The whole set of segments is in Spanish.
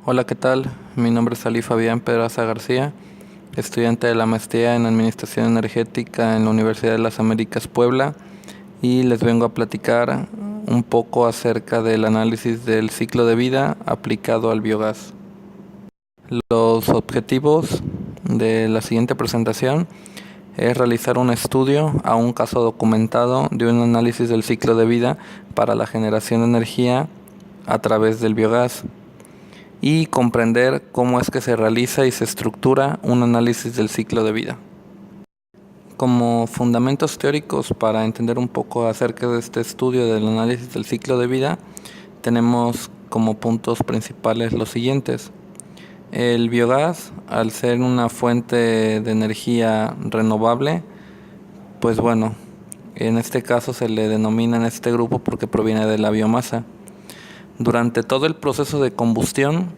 Hola, ¿qué tal? Mi nombre es Ali Fabián Pedraza García, estudiante de la maestría en Administración Energética en la Universidad de las Américas Puebla, y les vengo a platicar un poco acerca del análisis del ciclo de vida aplicado al biogás. Los objetivos de la siguiente presentación es realizar un estudio a un caso documentado de un análisis del ciclo de vida para la generación de energía a través del biogás, y comprender cómo es que se realiza y se estructura un análisis del ciclo de vida. Como fundamentos teóricos para entender un poco acerca de este estudio del análisis del ciclo de vida, tenemos como puntos principales los siguientes. El biogás, al ser una fuente de energía renovable, pues bueno, en este caso se le denomina en este grupo porque proviene de la biomasa. Durante todo el proceso de combustión,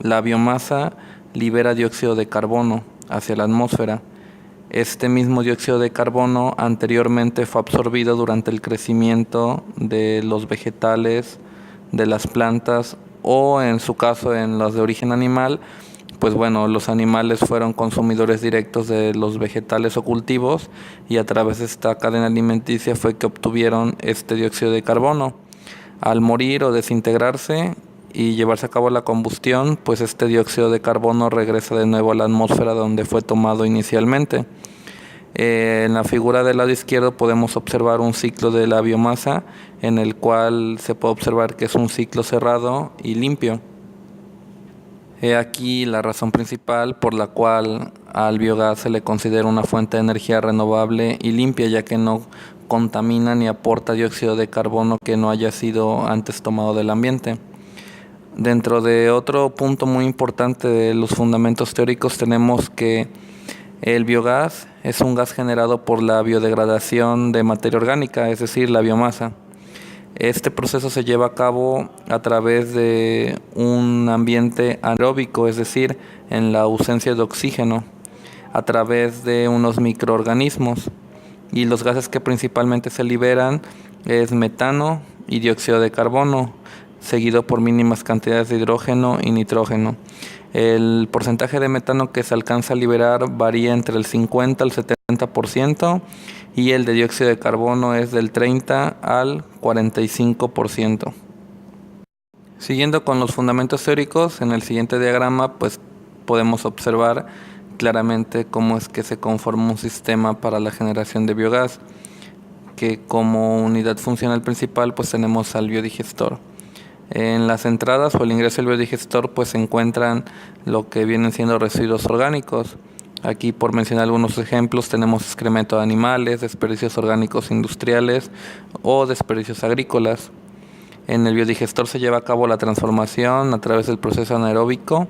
la biomasa libera dióxido de carbono hacia la atmósfera. Este mismo dióxido de carbono anteriormente fue absorbido durante el crecimiento de los vegetales, de las plantas, o en su caso en los de origen animal, pues bueno, los animales fueron consumidores directos de los vegetales o cultivos, y a través de esta cadena alimenticia fue que obtuvieron este dióxido de carbono. Al morir o desintegrarse y llevarse a cabo la combustión, pues este dióxido de carbono regresa de nuevo a la atmósfera donde fue tomado inicialmente. En la figura del lado izquierdo podemos observar un ciclo de la biomasa, en el cual se puede observar que es un ciclo cerrado y limpio. He aquí la razón principal por la cual al biogás se le considera una fuente de energía renovable y limpia, ya que no contamina ni aporta dióxido de carbono que no haya sido antes tomado del ambiente. Dentro de otro punto muy importante de los fundamentos teóricos tenemos que el biogás es un gas generado por la biodegradación de materia orgánica, es decir, la biomasa. Este proceso se lleva a cabo a través de un ambiente anaeróbico, es decir, en la ausencia de oxígeno, a través de unos microorganismos. Y los gases que principalmente se liberan es metano y dióxido de carbono, seguido por mínimas cantidades de hidrógeno y nitrógeno. El porcentaje de metano que se alcanza a liberar varía entre el 50 al 70%, y el de dióxido de carbono es del 30 al 45%. Siguiendo con los fundamentos teóricos, en el siguiente diagrama pues podemos observar claramente cómo es que se conforma un sistema para la generación de biogás, que como unidad funcional principal pues tenemos al biodigestor. En las entradas o el ingreso del biodigestor pues se encuentran lo que vienen siendo residuos orgánicos. Aquí, por mencionar algunos ejemplos, tenemos excremento de animales, desperdicios orgánicos industriales o desperdicios agrícolas. En el biodigestor se lleva a cabo la transformación a través del proceso anaeróbico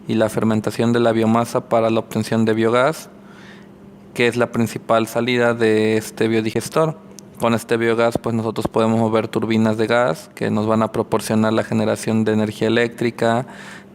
y la fermentación de la biomasa para la obtención de biogás, que es la principal salida de este biodigestor. Con este biogás pues nosotros podemos mover turbinas de gas que nos van a proporcionar la generación de energía eléctrica,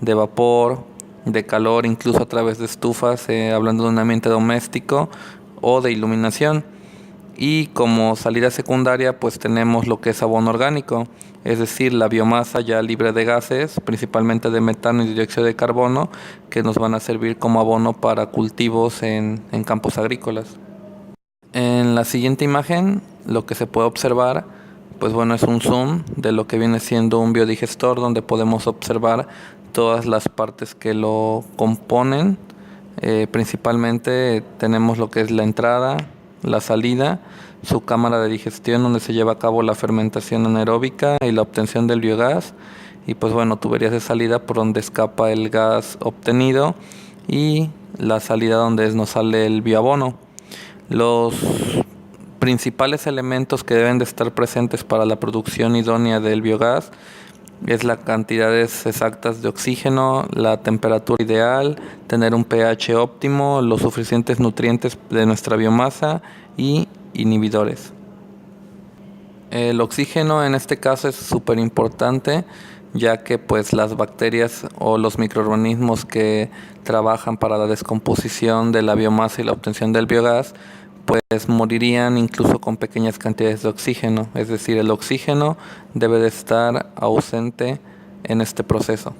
de vapor, de calor, incluso a través de estufas, hablando de un ambiente doméstico, o de iluminación. Y como salida secundaria pues tenemos lo que es abono orgánico, es decir, la biomasa ya libre de gases, principalmente de metano y dióxido de carbono, que nos van a servir como abono para cultivos en campos agrícolas. En la siguiente imagen lo que se puede observar pues bueno, es un zoom de lo que viene siendo un biodigestor, donde podemos observar todas las partes que lo componen. Principalmente tenemos lo que es la entrada, la salida, su cámara de digestión donde se lleva a cabo la fermentación anaeróbica y la obtención del biogás, y pues bueno, tuberías de salida por donde escapa el gas obtenido, y la salida donde nos sale el bioabono. Los principales elementos que deben de estar presentes para la producción idónea del biogás es las cantidades exactas de oxígeno, la temperatura ideal, tener un pH óptimo, los suficientes nutrientes de nuestra biomasa y inhibidores. El oxígeno en este caso es súper importante, ya que pues las bacterias o los microorganismos que trabajan para la descomposición de la biomasa y la obtención del biogás pues morirían incluso con pequeñas cantidades de oxígeno, es decir, el oxígeno debe de estar ausente en este proceso.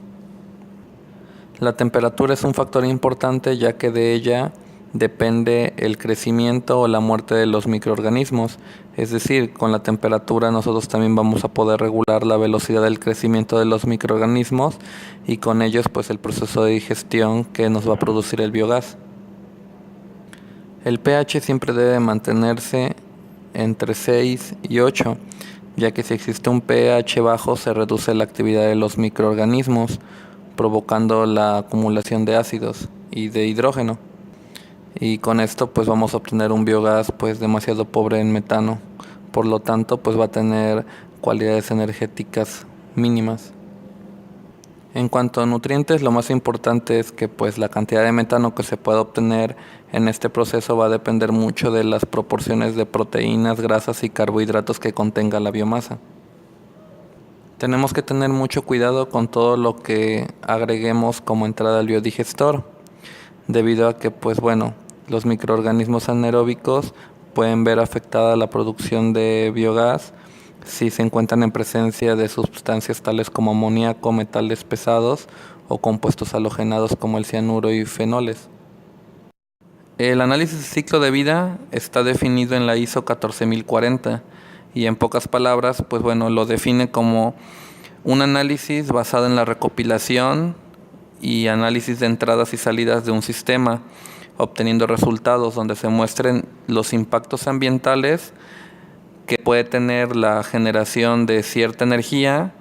La temperatura es un factor importante ya que de ella depende el crecimiento o la muerte de los microorganismos. Es decir, con la temperatura nosotros también vamos a poder regular la velocidad del crecimiento de los microorganismos y con ellos pues el proceso de digestión que nos va a producir el biogás. El pH siempre debe mantenerse entre 6 y 8, ya que si existe un pH bajo se reduce la actividad de los microorganismos, provocando la acumulación de ácidos y de hidrógeno. Y con esto pues vamos a obtener un biogás pues demasiado pobre en metano, por lo tanto pues va a tener cualidades energéticas mínimas. En cuanto a nutrientes, lo más importante es que pues la cantidad de metano que se pueda obtener en este proceso va a depender mucho de las proporciones de proteínas, grasas y carbohidratos que contenga la biomasa. Tenemos que tener mucho cuidado con todo lo que agreguemos como entrada al biodigestor, debido a que pues bueno, los microorganismos anaeróbicos pueden ver afectada la producción de biogás si se encuentran en presencia de sustancias tales como amoníaco, metales pesados o compuestos halogenados como el cianuro y fenoles. El análisis de ciclo de vida está definido en la ISO 14040 y en pocas palabras, pues bueno, lo define como un análisis basado en la recopilación y análisis de entradas y salidas de un sistema, obteniendo resultados donde se muestren los impactos ambientales que puede tener la generación de cierta energía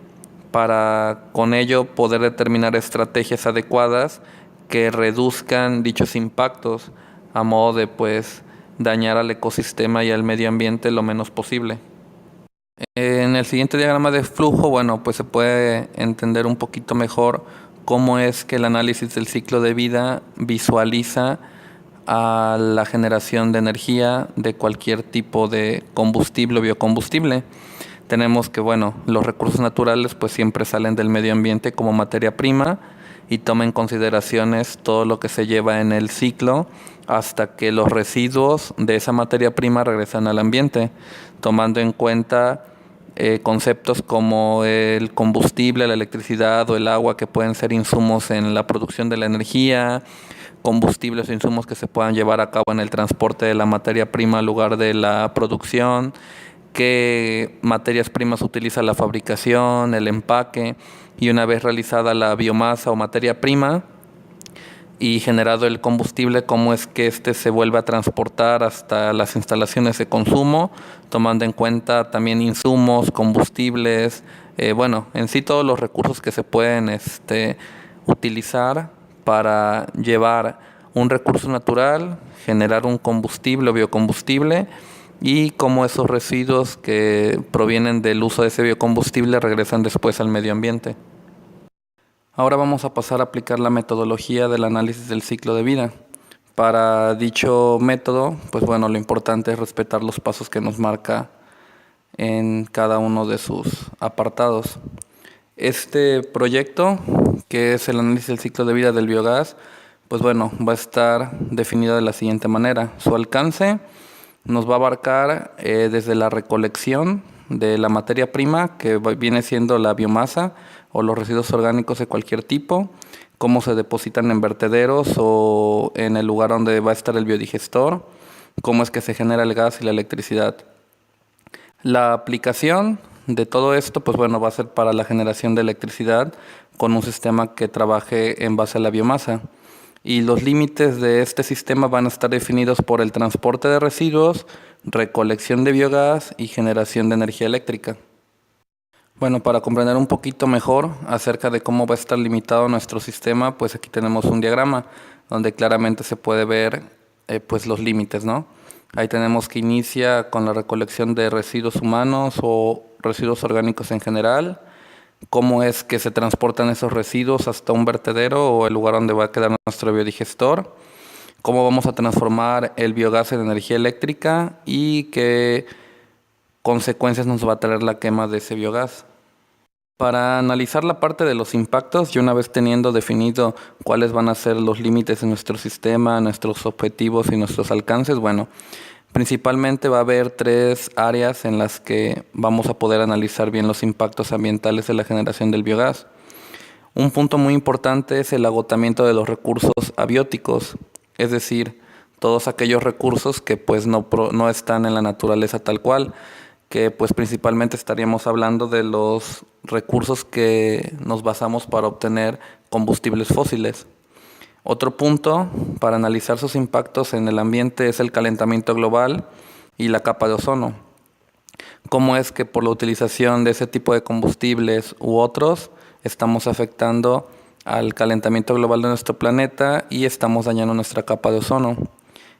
para con ello poder determinar estrategias adecuadas que reduzcan dichos impactos a modo de pues dañar al ecosistema y al medio ambiente lo menos posible. En el siguiente diagrama de flujo, bueno, pues se puede entender un poquito mejor cómo es que el análisis del ciclo de vida visualiza a la generación de energía de cualquier tipo de combustible o biocombustible. Tenemos que, bueno, los recursos naturales pues siempre salen del medio ambiente como materia prima y toma en consideraciones todo lo que se lleva en el ciclo hasta que los residuos de esa materia prima regresan al ambiente, tomando en cuenta conceptos como el combustible, la electricidad o el agua que pueden ser insumos en la producción de la energía, combustibles o insumos que se puedan llevar a cabo en el transporte de la materia prima al lugar de la producción, qué materias primas utiliza la fabricación, el empaque, y una vez realizada la biomasa o materia prima y generado el combustible, cómo es que éste se vuelve a transportar hasta las instalaciones de consumo, tomando en cuenta también insumos, combustibles, en sí todos los recursos que se pueden utilizar para llevar un recurso natural, generar un combustible o biocombustible y cómo esos residuos que provienen del uso de ese biocombustible regresan después al medio ambiente. Ahora vamos a pasar a aplicar la metodología del análisis del ciclo de vida. Para dicho método, pues bueno, lo importante es respetar los pasos que nos marca en cada uno de sus apartados. Este proyecto, que es el análisis del ciclo de vida del biogás, pues bueno, va a estar definido de la siguiente manera. Su alcance nos va a abarcar desde la recolección de la materia prima, que viene siendo la biomasa o los residuos orgánicos de cualquier tipo, cómo se depositan en vertederos o en el lugar donde va a estar el biodigestor, cómo es que se genera el gas y la electricidad. La aplicación de todo esto, pues bueno, va a ser para la generación de electricidad con un sistema que trabaje en base a la biomasa. Y los límites de este sistema van a estar definidos por el transporte de residuos, recolección de biogás y generación de energía eléctrica. Bueno, para comprender un poquito mejor acerca de cómo va a estar limitado nuestro sistema, pues aquí tenemos un diagrama donde claramente se puede ver pues los límites, ¿no? Ahí tenemos que inicia con la recolección de residuos humanos o residuos orgánicos en general, cómo es que se transportan esos residuos hasta un vertedero o el lugar donde va a quedar nuestro biodigestor, cómo vamos a transformar el biogás en energía eléctrica y qué consecuencias nos va a traer la quema de ese biogás. Para analizar la parte de los impactos, y una vez teniendo definido cuáles van a ser los límites de nuestro sistema, nuestros objetivos y nuestros alcances, bueno, principalmente va a haber 3 áreas en las que vamos a poder analizar bien los impactos ambientales de la generación del biogás. Un punto muy importante es el agotamiento de los recursos abióticos, es decir, todos aquellos recursos que pues no están en la naturaleza tal cual, que pues principalmente estaríamos hablando de los recursos que nos basamos para obtener combustibles fósiles. Otro punto para analizar sus impactos en el ambiente es el calentamiento global y la capa de ozono. Cómo es que por la utilización de ese tipo de combustibles u otros estamos afectando al calentamiento global de nuestro planeta y estamos dañando nuestra capa de ozono.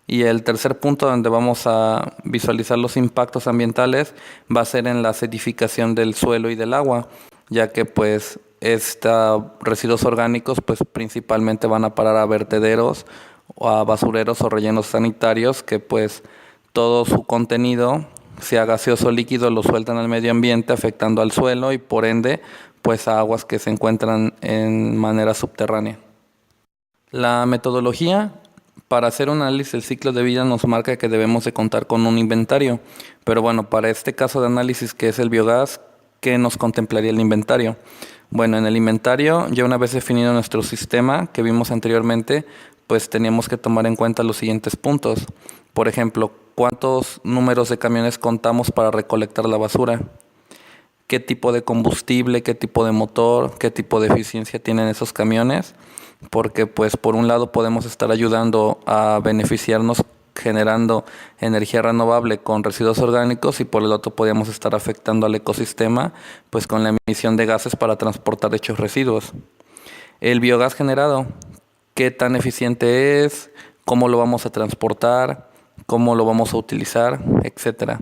Y el tercer punto donde vamos a visualizar los impactos ambientales va a ser en la acidificación del suelo y del agua, ya que pues estos residuos orgánicos pues principalmente van a parar a vertederos o a basureros o rellenos sanitarios que pues todo su contenido, sea gaseoso o líquido, lo sueltan al medio ambiente afectando al suelo y por ende pues a aguas que se encuentran en manera subterránea. La metodología para hacer un análisis del ciclo de vida nos marca que debemos de contar con un inventario, pero bueno, para este caso de análisis que es el biogás, ¿qué nos contemplaría el inventario? Bueno, en el inventario, ya una vez definido nuestro sistema que vimos anteriormente, pues teníamos que tomar en cuenta los siguientes puntos. Por ejemplo, ¿cuántos números de camiones contamos para recolectar la basura? ¿Qué tipo de combustible, qué tipo de motor, qué tipo de eficiencia tienen esos camiones? Porque pues por un lado podemos estar ayudando a beneficiarnos generando energía renovable con residuos orgánicos y por el otro podríamos estar afectando al ecosistema pues con la emisión de gases para transportar dichos residuos. El biogás generado, ¿qué tan eficiente es? ¿Cómo lo vamos a transportar? ¿Cómo lo vamos a utilizar? Etcétera.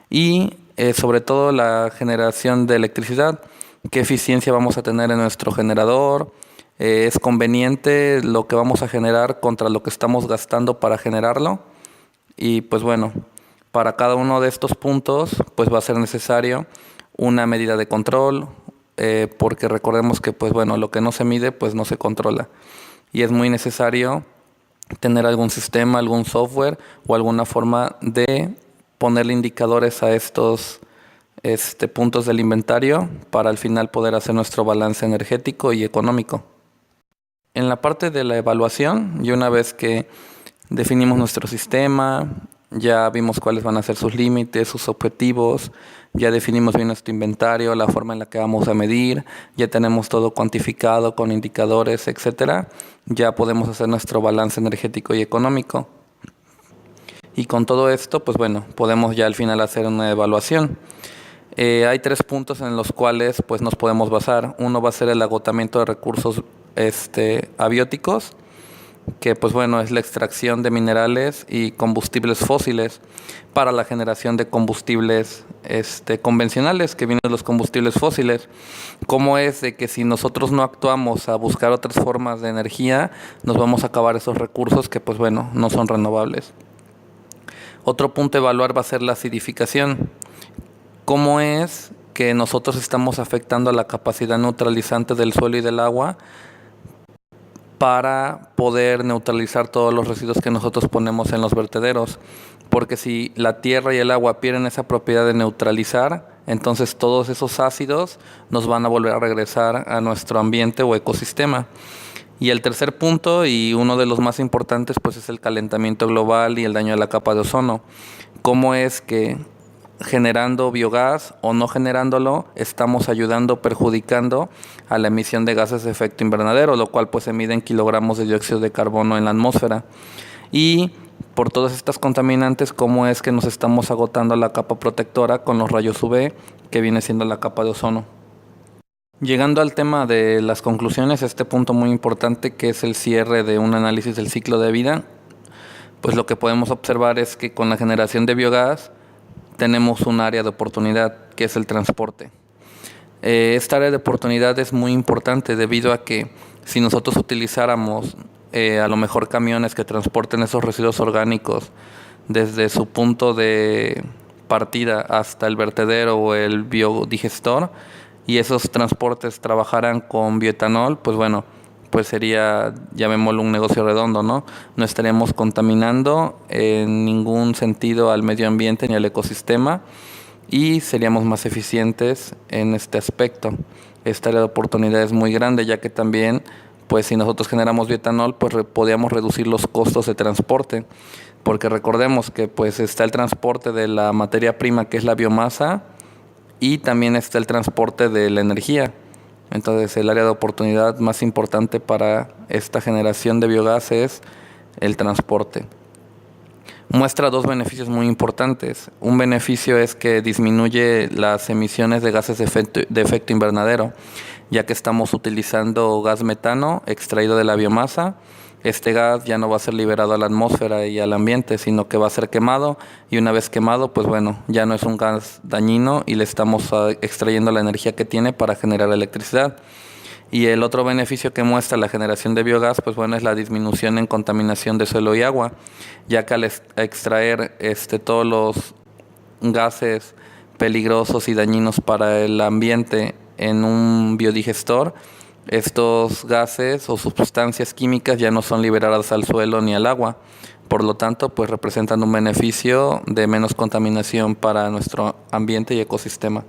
Y sobre todo la generación de electricidad, ¿qué eficiencia vamos a tener en nuestro generador? ¿Es conveniente lo que vamos a generar contra lo que estamos gastando para generarlo? Y pues bueno, para cada uno de estos puntos pues va a ser necesario una medida de control, porque recordemos que pues bueno, lo que no se mide pues no se controla. Y es muy necesario tener algún sistema, algún software o alguna forma de ponerle indicadores a estos puntos del inventario para al final poder hacer nuestro balance energético y económico. En la parte de la evaluación, y una vez que definimos nuestro sistema, ya vimos cuáles van a ser sus límites, sus objetivos, ya definimos bien nuestro inventario, la forma en la que vamos a medir, ya tenemos todo cuantificado con indicadores, etcétera, ya podemos hacer nuestro balance energético y económico. Y con todo esto, pues bueno, podemos ya al final hacer una evaluación. Hay 3 puntos en los cuales pues nos podemos basar. Uno va a ser el agotamiento de recursos abióticos, que pues bueno, es la extracción de minerales y combustibles fósiles para la generación de combustibles convencionales, que vienen de los combustibles fósiles. ¿Cómo es de que si nosotros no actuamos a buscar otras formas de energía, nos vamos a acabar esos recursos que pues bueno, no son renovables? Otro punto a evaluar va a ser la acidificación. ¿Cómo es que nosotros estamos afectando a la capacidad neutralizante del suelo y del agua para poder neutralizar todos los residuos que nosotros ponemos en los vertederos? Porque si la tierra y el agua pierden esa propiedad de neutralizar, entonces todos esos ácidos nos van a volver a regresar a nuestro ambiente o ecosistema. Y el tercer punto, y uno de los más importantes, pues es el calentamiento global y el daño a la capa de ozono. ¿Cómo es que generando biogás o no generándolo estamos ayudando o perjudicando a la emisión de gases de efecto invernadero, lo cual pues se mide en kilogramos de dióxido de carbono en la atmósfera? Y por todas estas contaminantes, ¿cómo es que nos estamos agotando la capa protectora con los rayos UV, que viene siendo la capa de ozono? Llegando al tema de las conclusiones, este punto muy importante que es el cierre de un análisis del ciclo de vida, pues lo que podemos observar es que con la generación de biogás tenemos un área de oportunidad que es el transporte. Esta área de oportunidad es muy importante debido a que si nosotros utilizáramos a lo mejor camiones que transporten esos residuos orgánicos desde su punto de partida hasta el vertedero o el biodigestor, y esos transportes trabajaran con bioetanol, pues bueno, pues sería, llamémoslo, un negocio redondo, ¿no? No estaríamos contaminando en ningún sentido al medio ambiente ni al ecosistema y seríamos más eficientes en este aspecto. esta área de oportunidad es muy grande, ya que también, pues si nosotros generamos bioetanol, pues podríamos reducir los costos de transporte, porque recordemos que pues está el transporte de la materia prima, que es la biomasa, y también está el transporte de la energía. Entonces el área de oportunidad más importante para esta generación de biogás es el transporte. Muestra dos beneficios muy importantes. Un beneficio es que disminuye las emisiones de gases de efecto invernadero, ya que estamos utilizando gas metano extraído de la biomasa. Este gas ya no va a ser liberado a la atmósfera y al ambiente, sino que va a ser quemado, y una vez quemado, pues bueno, ya no es un gas dañino y le estamos extrayendo la energía que tiene para generar electricidad. Y el otro beneficio que muestra la generación de biogás, pues bueno, es la disminución en contaminación de suelo y agua, ya que al extraer todos los gases peligrosos y dañinos para el ambiente en un biodigestor, estos gases o sustancias químicas ya no son liberadas al suelo ni al agua. Por lo tanto, pues representan un beneficio de menos contaminación para nuestro ambiente y ecosistema.